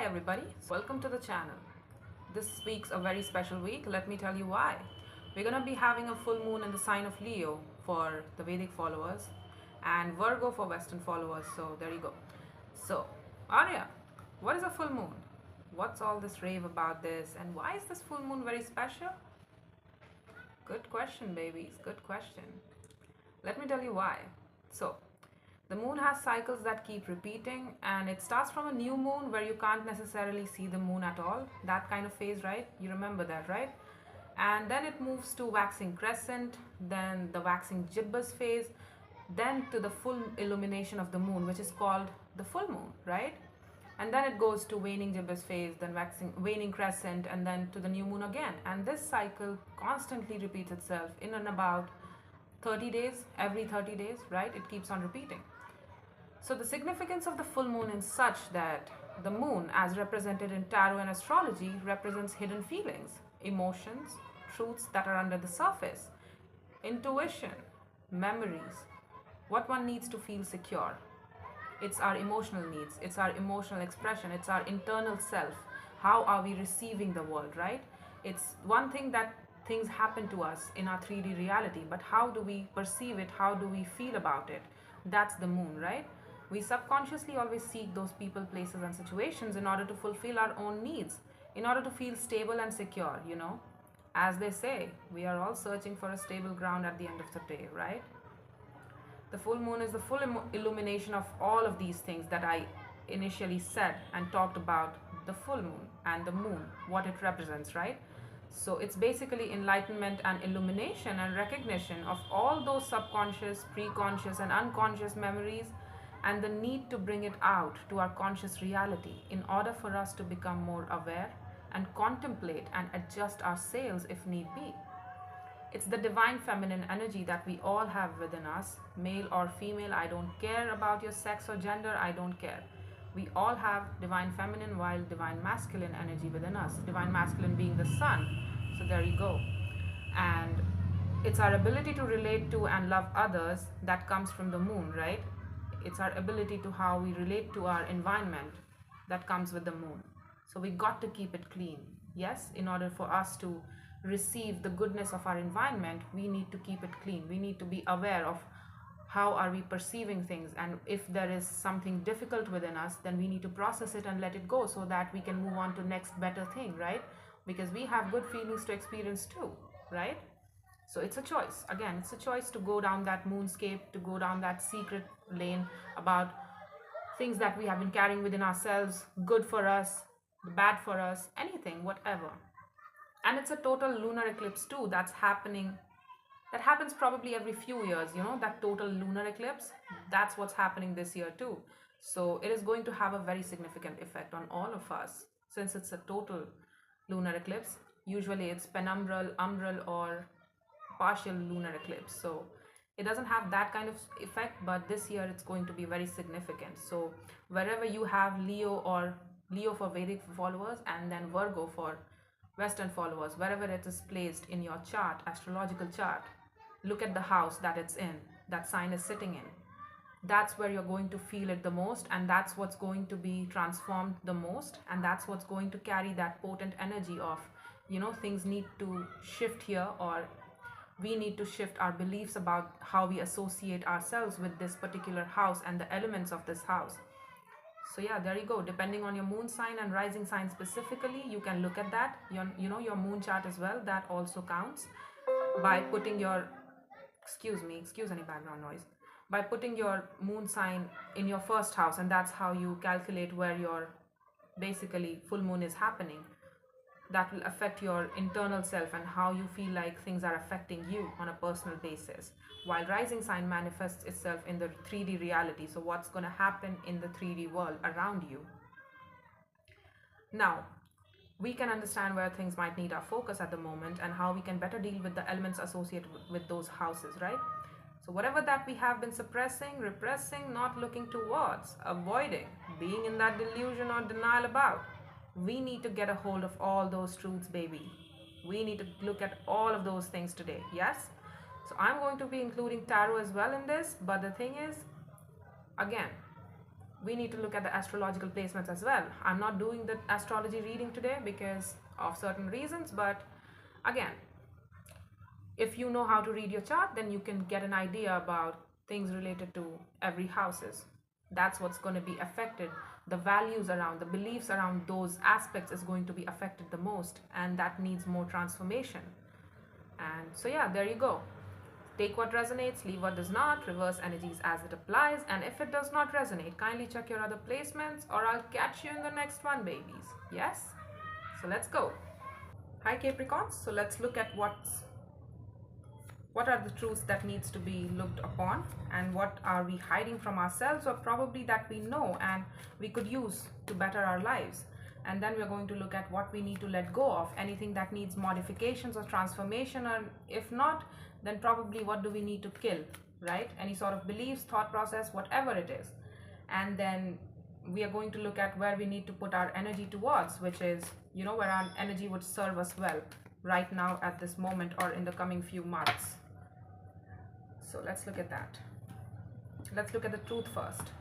Hi everybody, welcome to the channel. This week's a very special week. Let me tell you why. We're gonna be having a full moon in the sign of Leo for the Vedic followers and Virgo for Western followers. So there you go. So, Arya, what is a full moon? What's all this rave about this, and why is this full moon very special? Good question, babies. Good question. Let me tell you why. So, the moon has cycles that keep repeating, and it starts from a new moon where you can't necessarily see the moon at all. That kind of phase, right? You remember that, right? And then it moves to waxing crescent, then the waxing gibbous phase, then to the full illumination of the moon, which is called the full moon, right? And then it goes to waning gibbous phase, then waning crescent, and then to the new moon again. And this cycle constantly repeats itself in and about 30 days, every 30 days, right? It keeps on repeating. So the significance of the full moon is such that the moon, as represented in tarot and astrology, represents hidden feelings, emotions, truths that are under the surface, intuition, memories, what one needs to feel secure. It's our emotional needs, it's our emotional expression, it's our internal self. How are we receiving the world, right? It's one thing that things happen to us in our 3D reality, but how do we perceive it? How do we feel about it? That's the moon, right? We subconsciously always seek those people, places, and situations in order to fulfill our own needs, in order to feel stable and secure, As they say, we are all searching for a stable ground at the end of the day, right? The full moon is the full illumination of all of these things that I initially said and talked about the full moon and the moon, what it represents, right? So it's basically enlightenment and illumination and recognition of all those subconscious, preconscious, and unconscious memories, and the need to bring it out to our conscious reality in order for us to become more aware and contemplate and adjust our sails if need be. It's the divine feminine energy that we all have within us, male or female. I don't care about your sex or gender, I don't care. We all have divine feminine while divine masculine energy within us, divine masculine being the sun. So there you go. And it's our ability to relate to and love others that comes from the moon, right? It's our ability to how we relate to our environment that comes with the moon. So we got to keep it clean. Yes, in order for us to receive the goodness of our environment, we need to keep it clean. We need to be aware of how are we perceiving things, and if there is something difficult within us, then we need to process it and let it go so that we can move on to next better thing, right? Because we have good feelings to experience too, right? So it's a choice. Again, it's a choice to go down that moonscape, to go down that secret lane about things that we have been carrying within ourselves, good for us, bad for us, anything, whatever. And it's a total lunar eclipse too that's happening. That happens probably every few years, that total lunar eclipse. That's what's happening this year too. So it is going to have a very significant effect on all of us since it's a total lunar eclipse. Usually it's penumbral, umbral, or partial lunar eclipse. So it doesn't have that kind of effect, but this year it's going to be very significant. So wherever you have Leo for Vedic followers, and then Virgo for Western followers, wherever it is placed in your chart, astrological chart, look at the house that it's in, that sign is sitting in. That's where you're going to feel it the most, and that's what's going to be transformed the most, and that's what's going to carry that potent energy of, things need to shift here, or we need to shift our beliefs about how we associate ourselves with this particular house and the elements of this house. So yeah, there you go. Depending on your moon sign and rising sign specifically, you can look at that. Your moon chart as well. That also counts by putting your, excuse any background noise, by putting your moon sign in your first house, and that's how you calculate where your basically full moon is happening. That will affect your internal self and how you feel like things are affecting you on a personal basis. While rising sign manifests itself in the 3D reality, so what's going to happen in the 3D world around you. Now, we can understand where things might need our focus at the moment and how we can better deal with the elements associated with those houses, right? So whatever that we have been suppressing, repressing, not looking towards, avoiding, being in that delusion or denial about, we need to get a hold of all those truths, baby. We need to look at all of those things today, yes? So I'm going to be including tarot as well in this, but the thing is, again, we need to look at the astrological placements as well. I'm not doing the astrology reading today because of certain reasons, but again, if you know how to read your chart, then you can get an idea about things related to every houses. That's what's going to be affected. The values around, the beliefs around those aspects is going to be affected the most, and that needs more transformation. And so yeah, there you go. Take what resonates, leave what does not, reverse energies as it applies, and if it does not resonate, kindly check your other placements, or I'll catch you in the next one, babies. Yes? So let's go. Hi Capricorns. So let's look at what are the truths that needs to be looked upon, and what are we hiding from ourselves, or probably that we know and we could use to better our lives. And then we're going to look at what we need to let go of, anything that needs modifications or transformation, or if not, then probably what do we need to kill, right? Any sort of beliefs, thought process, whatever it is. And then we are going to look at where we need to put our energy towards, which is, where our energy would serve us well right now at this moment or in the coming few months. So let's look at that. Let's look at the truth first.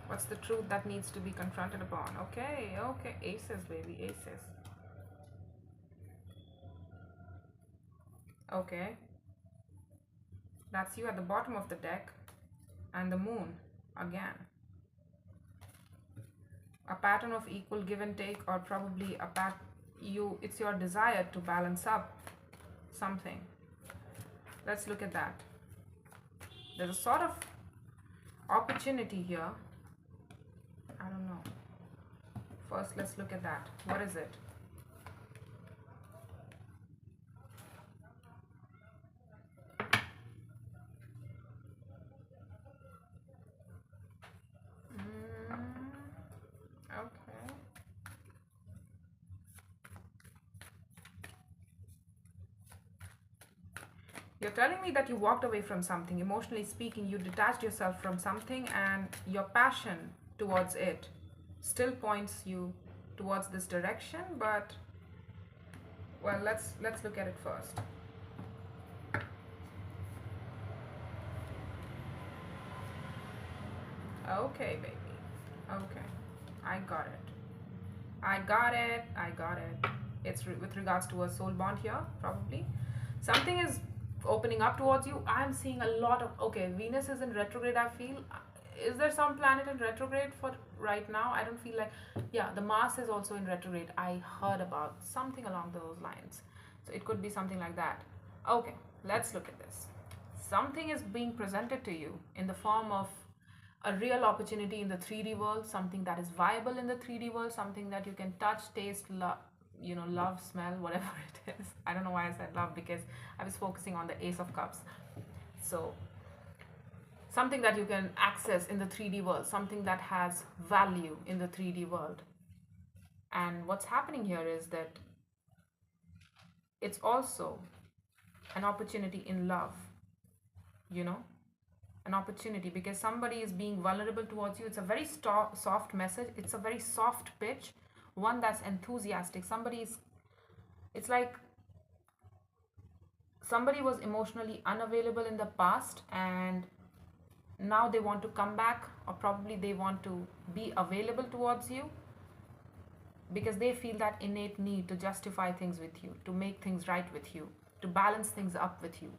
What's the truth that needs to be confronted upon? Okay, aces, baby, aces. Okay, that's you at the bottom of the deck, and the moon again. A pattern of equal give and take, or probably it's your desire to balance up something. Let's look at that. There's a sort of opportunity here. I don't know. First, let's look at that. What is it? Okay. You're telling me that you walked away from something. Emotionally speaking, you detached yourself from something, and your passion towards it still points you towards this direction, but well, let's look at it first. Okay, baby. Okay. I got it. It's with regards to a soul bond here, probably. Something is opening up towards you. I'm seeing a lot of, okay, Venus is in retrograde, I feel. Is there some planet in retrograde for right now? I don't feel like, yeah, the Mars is also in retrograde. I heard about something along those lines. So it could be something like that. Okay, let's look at this. Something is being presented to you in the form of a real opportunity in the 3D world, something that is viable in the 3D world, something that you can touch, taste, love, smell, whatever it is. I don't know why I said love, because I was focusing on the Ace of Cups. So something that you can access in the 3D world, something that has value in the 3D world. And what's happening here is that it's also an opportunity in love, an opportunity, because somebody is being vulnerable towards you. It's a very soft message. It's a very soft pitch, one that's enthusiastic. It's like somebody was emotionally unavailable in the past, and now they want to come back, or probably they want to be available towards you, because they feel that innate need to justify things with you, to make things right with you, to balance things up with you.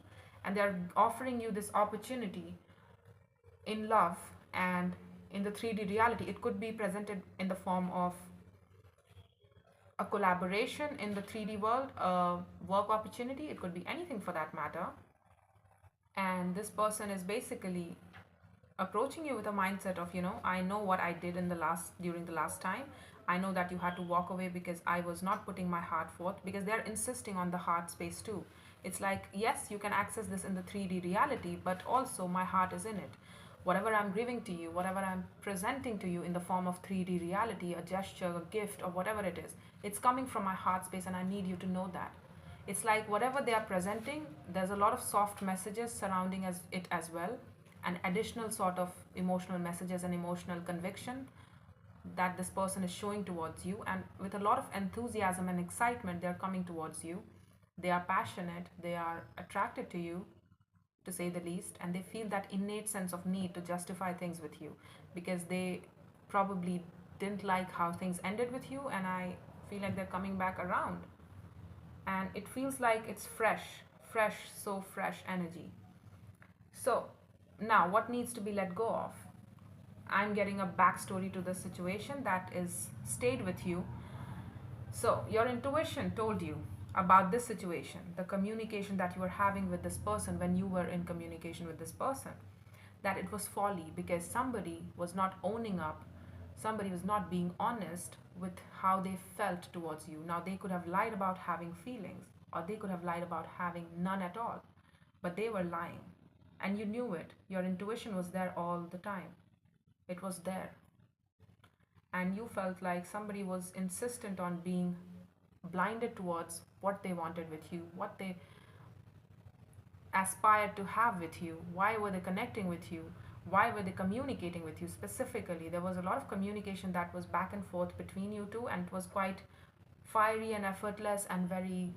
And they're offering you this opportunity in love and in the 3D reality. It could be presented in the form of a collaboration in the 3D world, a work opportunity. It could be anything for that matter. And this person is basically approaching you with a mindset of, I know what I did during the last time. I know that you had to walk away because I was not putting my heart forth, because they're insisting on the heart space too. It's like, yes, you can access this in the 3D reality, but also my heart is in it. Whatever I'm giving to you, whatever I'm presenting to you in the form of 3D reality, a gesture, a gift, or whatever it is, it's coming from my heart space, and I need you to know that. It's like whatever they are presenting, there's a lot of soft messages surrounding it as well, and additional sort of emotional messages and emotional conviction that this person is showing towards you. And with a lot of enthusiasm and excitement, they're coming towards you. They are passionate, they are attracted to you, to say the least, and they feel that innate sense of need to justify things with you because they probably didn't like how things ended with you, and I feel like they're coming back around. And it feels like it's fresh, so fresh energy. So, now what needs to be let go of? I'm getting a backstory to the situation that is stayed with you. So, your intuition told you about this situation, the communication that you were having with this person when you were in communication with this person, that it was folly because somebody was not owning up, somebody was not being honest with how they felt towards you. Now, they could have lied about having feelings, or they could have lied about having none at all, but they were lying. And you knew it. Your intuition was there all the time. It was there. And you felt like somebody was insistent on being blinded towards what they wanted with you, what they aspired to have with you, why were they connecting with you, why were they communicating with you specifically. There was a lot of communication that was back and forth between you two, and it was quite fiery and effortless and very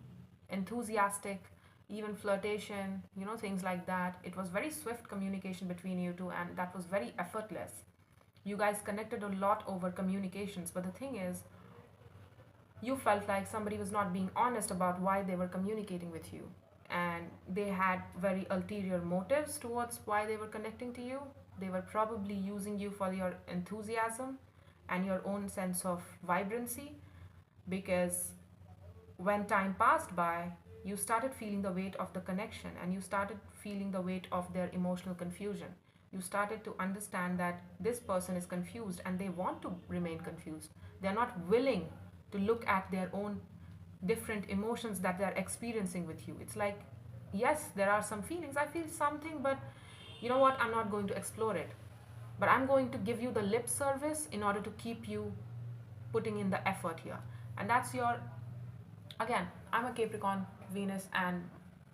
enthusiastic, even flirtation, things like that. It was very swift communication between you two, and that was very effortless. You guys connected a lot over communications, but the thing is, you felt like somebody was not being honest about why they were communicating with you, and they had very ulterior motives towards why they were connecting to you. They were probably using you for your enthusiasm and your own sense of vibrancy, because when time passed by, you started feeling the weight of the connection, and you started feeling the weight of their emotional confusion. You started to understand that this person is confused and they want to remain confused. They're not willing to look at their own different emotions that they're experiencing with you. It's like, yes, there are some feelings. I feel something, but you know what? I'm not going to explore it. But I'm going to give you the lip service in order to keep you putting in the effort here. And that's your, again, I'm a Capricorn, Venus, and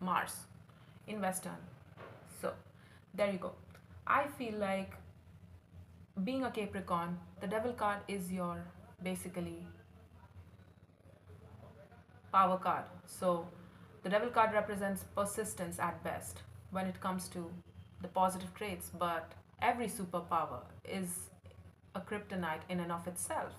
Mars in Western. So, there you go. I feel like being a Capricorn, the Devil card is your basically power card. So, the Devil card represents persistence at best when it comes to the positive traits, but every superpower is a kryptonite in and of itself.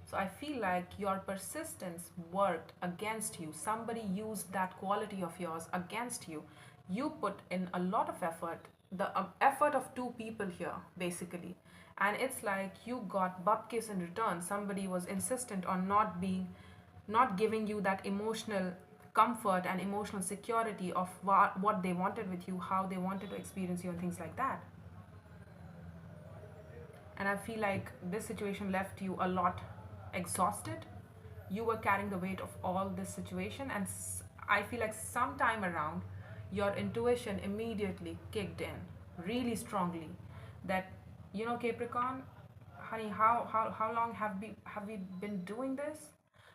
So I feel like your persistence worked against you. Somebody used that quality of yours against you. You put in a lot of effort, the effort of two people here, basically. And it's like you got bupkis in return. Somebody was insistent on not giving you that emotional comfort and emotional security of what they wanted with you, how they wanted to experience you, and things like that. And I feel like this situation left you a lot exhausted. You were carrying the weight of all this situation, and I feel like sometime around your intuition immediately kicked in really strongly that, Capricorn, honey, how long have we been doing this?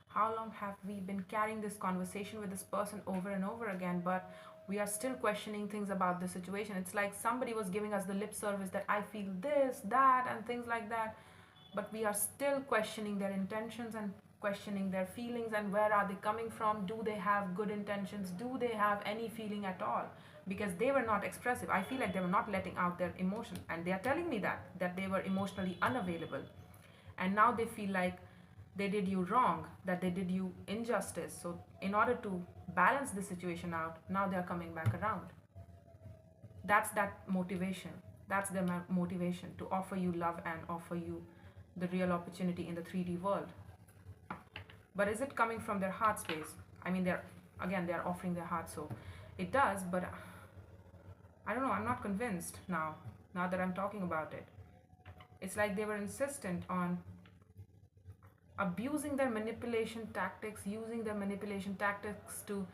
How long have we been carrying this conversation with this person over and over again, but we are still questioning things about the situation? It's like somebody was giving us the lip service that I feel this, that, and things like that, but we are still questioning their intentions and questioning their feelings, and where are they coming from? Do they have good intentions? Do they have any feeling at all? Because they were not expressive. I feel like they were not letting out their emotion, and they are telling me that they were emotionally unavailable. And now they feel like they did you wrong, that they did you injustice. So in order to balance the situation out, now they're coming back around. That's that motivation. That's their motivation, to offer you love and offer you the real opportunity in the 3D world. But is it coming from their heart space? I mean, they're offering their heart, so it does, but I don't know, I'm not convinced now that I'm talking about it. It's like they were insistent on abusing their manipulation tactics, using their manipulation tactics to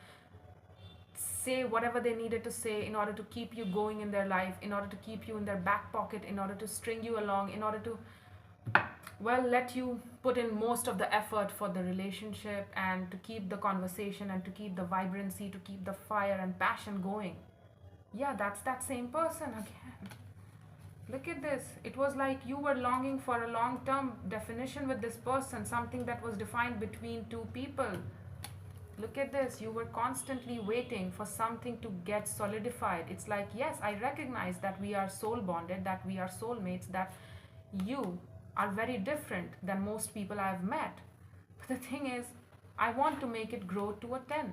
say whatever they needed to say in order to keep you going in their life, in order to keep you in their back pocket, in order to string you along, in order to, let you put in most of the effort for the relationship, and to keep the conversation, and to keep the vibrancy, to keep the fire and passion going. Yeah, that's that same person again. Look at this. It was like you were longing for a long-term definition with this person, something that was defined between two people. Look at this. You were constantly waiting for something to get solidified. It's like, yes, I recognize that we are soul bonded, that we are soulmates, that you are very different than most people I've met. But the thing is, I want to make it grow to a 10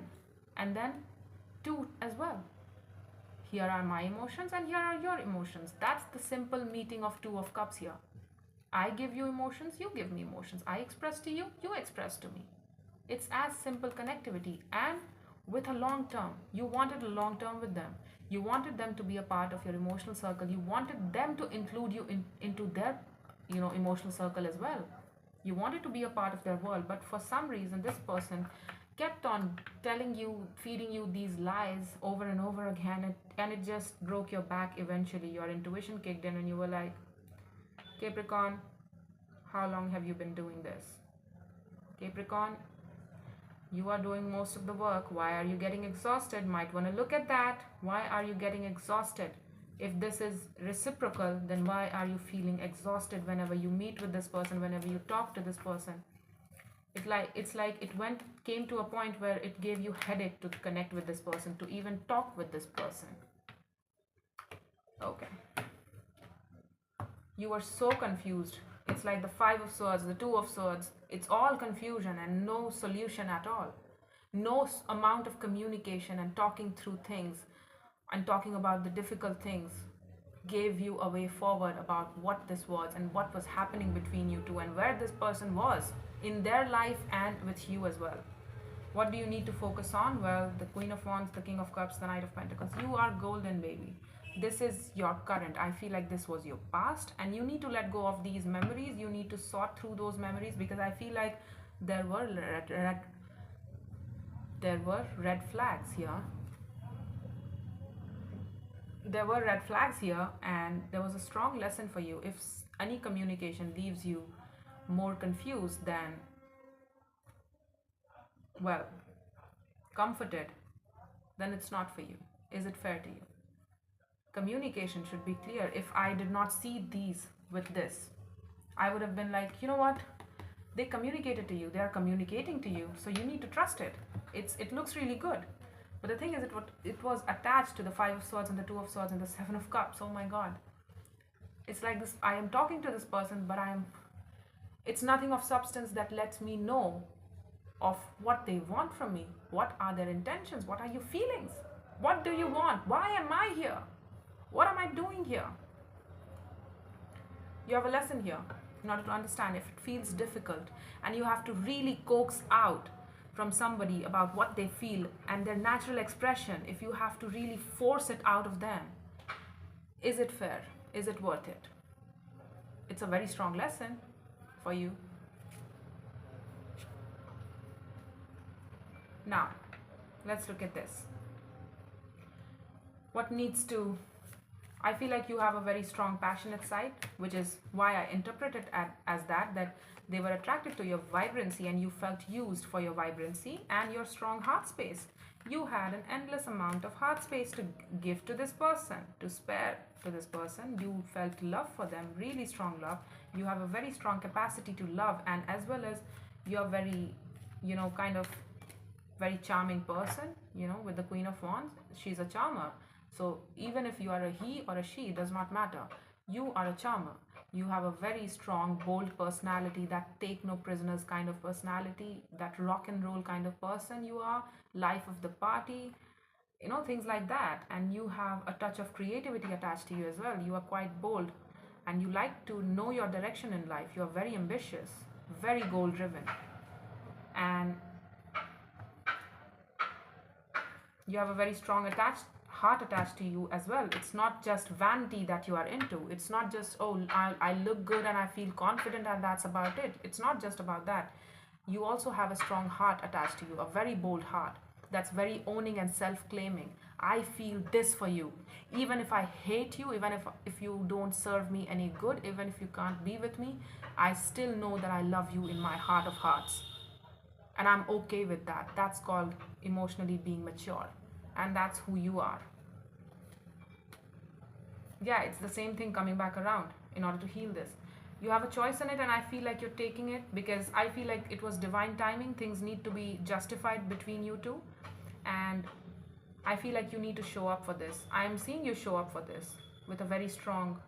and then 2 as well. Here are my emotions and here are your emotions. That's the simple meeting of 2 of cups here. I give you emotions, you give me emotions. I express to you, you express to me. It's as simple connectivity, and with a long term. You wanted a long term with them. You wanted them to be a part of your emotional circle. You wanted them to include you into their emotional circle as well. You wanted to be a part of their world, but for some reason this person kept on telling you, feeding you these lies over and over again, and it just broke your back. Eventually your intuition kicked in and you were like, Capricorn, how long have you been doing this? Capricorn, you are doing most of the work. Why are you getting exhausted? Might want to look at that. Why are you getting exhausted? If this is reciprocal, then why are you feeling exhausted whenever you meet with this person, whenever you talk to this person? It's like it came to a point where it gave you headache to connect with this person, to even talk with this person. Okay. You were so confused. It's like the 5 of swords, the 2 of swords. It's all confusion and no solution at all. No amount of communication and talking through things and talking about the difficult things gave you a way forward about what this was and what was happening between you two and where this person was in their life and with you as well. What do you need to focus on? Well, the Queen of Wands, the King of Cups, the Knight of Pentacles. You are golden, baby. This is your current. I feel like this was your past and you need to let go of these memories. You need to sort through those memories, because I feel like there were red flags here. There were red flags here, and there was a strong lesson for you. If any communication leaves you more confused than, well, comforted, then it's not for you. Is it fair to you? Communication should be clear. If I did not see these with this, I would have been like, you know what? They communicated to you. They are communicating to you. So you need to trust it. It looks really good. But the thing is, it was attached to the 5 of Swords and the 2 of Swords and the 7 of Cups. Oh my God. It's like this. I am talking to this person, but it's nothing of substance that lets me know of what they want from me. What are their intentions? What are your feelings? What do you want? Why am I here? What am I doing here? You have a lesson here in order to understand. If it feels difficult and you have to really coax out from somebody about what they feel and their natural expression, if you have to really force it out of them, is it fair? Is it worth it? It's a very strong lesson for you. Now, let's look at this. What needs to... I feel like you have a very strong passionate side, which is why I interpret it as that they were attracted to your vibrancy and you felt used for your vibrancy and your strong heart space. You had an endless amount of heart space to give to this person, to spare to this person. You felt love for them, really strong love. You have a very strong capacity to love, and as well as you're very, kind of very charming person, with the Queen of Wands. She's a charmer. So even if you are a he or a she, it does not matter. You are a charmer. You have a very strong, bold personality, that take no prisoners kind of personality, that rock and roll kind of person you are, life of the party, things like that. And you have a touch of creativity attached to you as well. You are quite bold and you like to know your direction in life. You are very ambitious, very goal driven. And you have a very strong heart attached to you as well. It's not just vanity that you are into. It's not just, oh, I look good and I feel confident and that's about it. It's not just about that. You also have a strong heart attached to you, a very bold heart that's very owning and self-claiming. I feel this for you. Even if I hate you, even if you don't serve me any good, even if you can't be with me, I still know that I love you in my heart of hearts. And I'm okay with that. That's called emotionally being mature. And that's who you are. Yeah, it's the same thing coming back around in order to heal this. You have a choice in it, and I feel like you're taking it because I feel like it was divine timing. Things need to be justified between you two, and I feel like you need to show up for this. I'm seeing you show up for this with a very strong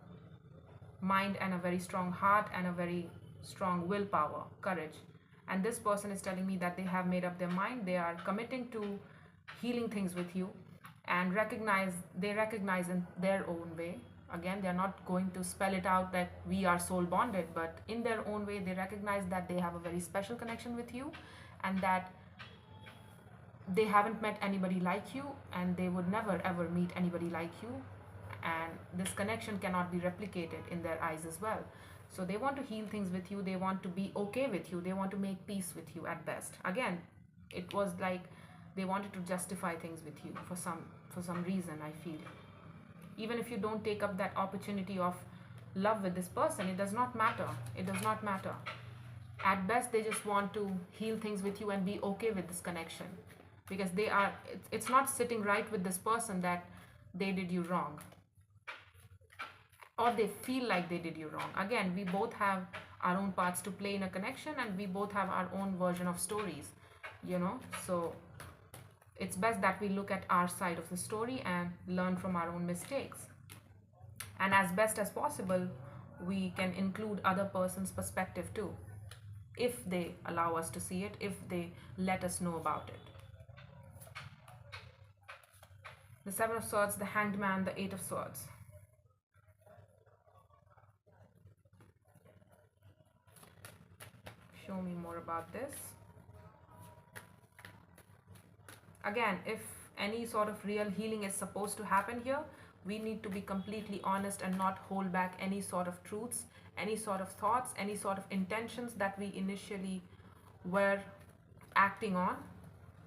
mind and a very strong heart and a very strong willpower, courage. And this person is telling me that they have made up their mind. They are committing to healing things with you, and they recognize in their own way. Again, they're not going to spell it out that we are soul bonded, but in their own way, they recognize that they have a very special connection with you, and that they haven't met anybody like you, and they would never ever meet anybody like you, and this connection cannot be replicated in their eyes as well. So they want to heal things with you, they want to be okay with you, they want to make peace with you at best. Again, it was like they wanted to justify things with you for some reason. I feel even if you don't take up that opportunity of love with this person, it does not matter. It does not matter. At best, they just want to heal things with you and be okay with this connection, because it's not sitting right with this person that they did you wrong, or they feel like they did you wrong. Again, we both have our own parts to play in a connection, and we both have our own version of stories, so it's best that we look at our side of the story and learn from our own mistakes, and as best as possible we can include other person's perspective too, if they allow us to see it, if they let us know about it. The Seven of Swords, the Hanged Man, the Eight of Swords. Show me more about this. Again, if any sort of real healing is supposed to happen here, we need to be completely honest and not hold back any sort of truths, any sort of thoughts, any sort of intentions that we initially were acting on,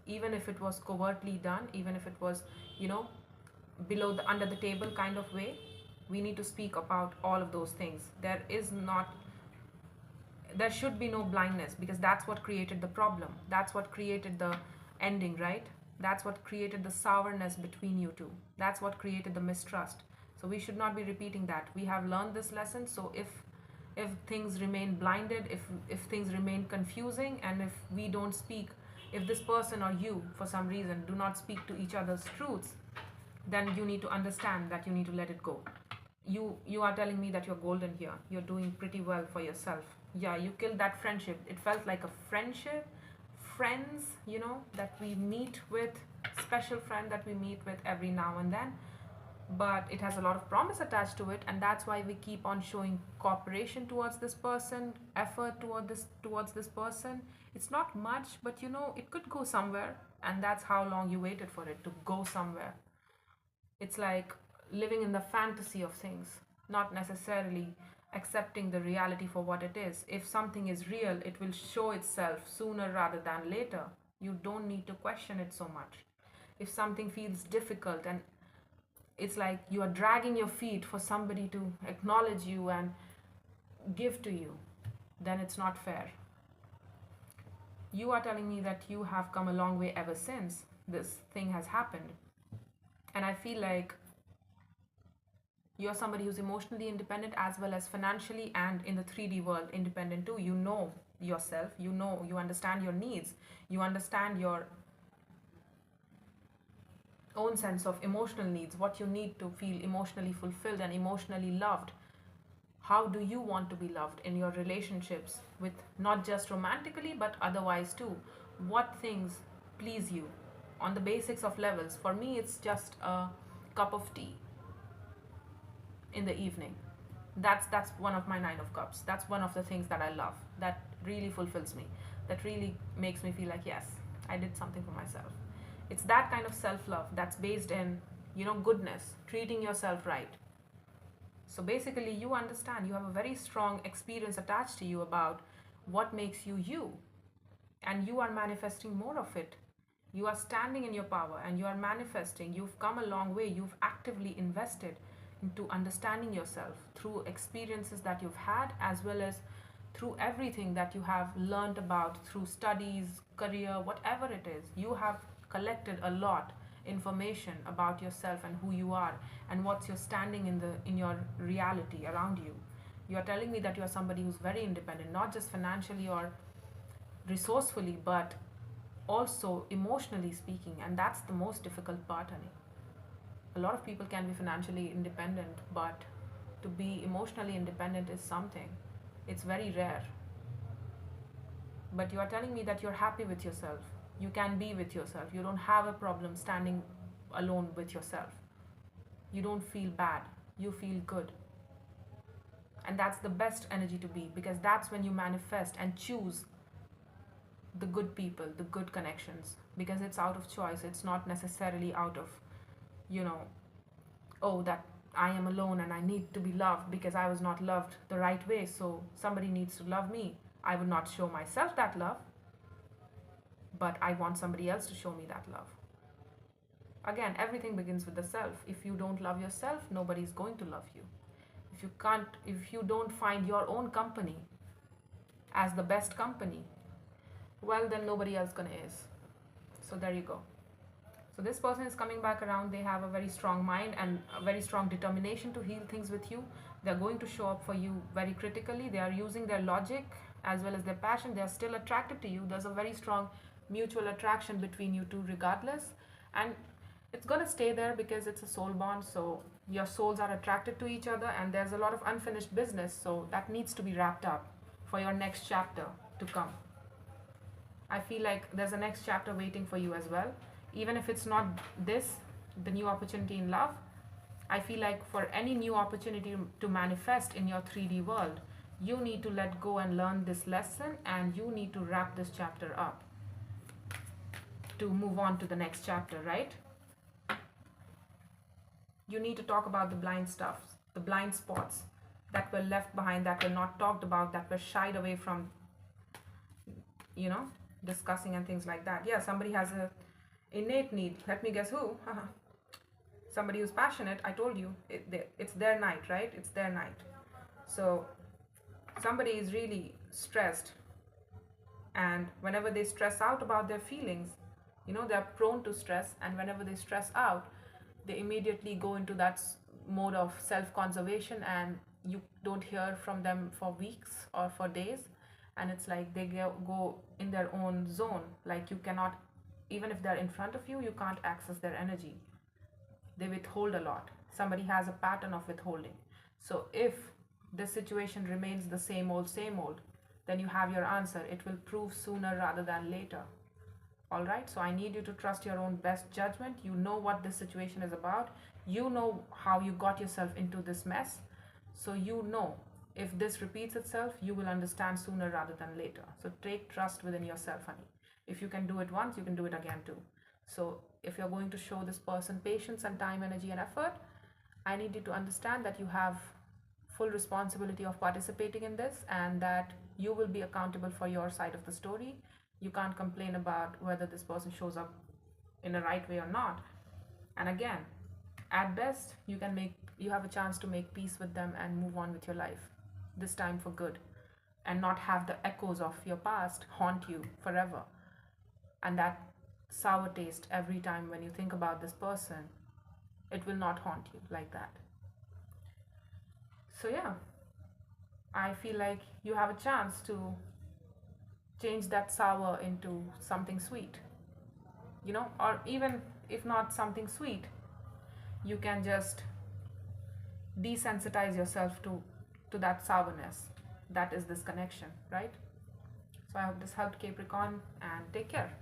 even if it was covertly done, even if it was, below the under the table kind of way. We need to speak about all of those things. There should be no blindness, because that's what created the problem. That's what created the ending, right? That's what created the sourness between you two. That's what created the mistrust. So we should not be repeating that. We have learned this lesson. So if things remain blinded, if things remain confusing, and if we don't speak, if this person or you for some reason do not speak to each other's truths, then you need to understand that you need to let it go. You are telling me that you're golden here. You're doing pretty well for yourself. Yeah, you killed that friendship. It felt like a friendship. Friends, that we meet with, special friend that we meet with every now and then, but it has a lot of promise attached to it, and that's why we keep on showing cooperation towards this person, effort towards this person. It's not much, but it could go somewhere, and that's how long you waited for it to go somewhere. It's like living in the fantasy of things, not necessarily accepting the reality for what it is. If something is real, it will show itself sooner rather than later. You don't need to question it so much. If something feels difficult and it's like you are dragging your feet for somebody to acknowledge you and give to you, then it's not fair. You are telling me that you have come a long way ever since this thing has happened. And I feel like you're somebody who's emotionally independent as well as financially and in the 3D world independent too. You know yourself, you understand your needs, you understand your own sense of emotional needs, what you need to feel emotionally fulfilled and emotionally loved. How do you want to be loved in your relationships, with not just romantically but otherwise too? What things please you on the basics of levels? For me, it's just a cup of tea in the evening. That's one of my 9 of cups. That's one of the things that I love, that really fulfills me, that really makes me feel like, yes, I did something for myself. It's that kind of self-love that's based in goodness, treating yourself right. So basically, you understand, you have a very strong experience attached to you about what makes you you, and you are manifesting more of it. You are standing in your power and you are manifesting. You've come a long way. You've actively invested into understanding yourself through experiences that you've had, as well as through everything that you have learned about through studies, career, whatever it is. You have collected a lot information about yourself and who you are and what's your standing in your reality around you. You are telling me that you are somebody who's very independent, not just financially or resourcefully, but also emotionally speaking. And that's the most difficult part, honey. A lot of people can be financially independent, but to be emotionally independent is something. It's very rare. But you are telling me that you're happy with yourself. You can be with yourself. You don't have a problem standing alone with yourself. You don't feel bad. You feel good. And that's the best energy to be, because that's when you manifest and choose the good people, the good connections, because it's out of choice. It's not necessarily out of, you know, oh, that I am alone and I need to be loved because I was not loved the right way, so somebody needs to love me. I would not show myself that love, but I want somebody else to show me that love. Again, everything begins with the self. If you don't love yourself, nobody's going to love you. If you don't find your own company as the best company, well, then nobody else gonna is. So there you go. So this person is coming back around. They have a very strong mind and a very strong determination to heal things with you. They're going to show up for you very critically. They are using their logic as well as their passion. They are still attracted to you. There's a very strong mutual attraction between you two regardless. And it's going to stay there because it's a soul bond. So your souls are attracted to each other, and there's a lot of unfinished business. So that needs to be wrapped up for your next chapter to come. I feel like there's a next chapter waiting for you as well. Even if it's not this, the new opportunity in love, I feel like for any new opportunity to manifest in your 3D world, you need to let go and learn this lesson, and you need to wrap this chapter up to move on to the next chapter, right? You need to talk about the blind stuff, the blind spots that were left behind, that were not talked about, that were shied away from, discussing and things like that. Yeah, somebody has a innate need. Let me guess who. Somebody who's passionate. I told you, it's their night, right? It's their night. So somebody is really stressed, and whenever they stress out about their feelings, they're prone to stress, and whenever they stress out, they immediately go into that mode of self-conservation, and you don't hear from them for weeks or for days, and it's like they go in their own zone. Like, you cannot, even if they're in front of you, you can't access their energy. They withhold a lot. Somebody has a pattern of withholding. So if this situation remains the same old, then you have your answer. It will prove sooner rather than later. All right, so I need you to trust your own best judgment. You know what this situation is about. You know how you got yourself into this mess. So you know, if this repeats itself, you will understand sooner rather than later. So take trust within yourself, honey. If you can do it once, you can do it again too. So if you're going to show this person patience and time, energy and effort, I need you to understand that you have full responsibility of participating in this, and that you will be accountable for your side of the story. You can't complain about whether this person shows up in the right way or not. And again, at best, you have a chance to make peace with them and move on with your life, this time for good, and not have the echoes of your past haunt you forever. And that sour taste every time when you think about this person, it will not haunt you like that. So yeah, I feel like you have a chance to change that sour into something sweet, or even if not something sweet, you can just desensitize yourself to that sourness. That is this connection, right? So I hope this helped, Capricorn, and take care.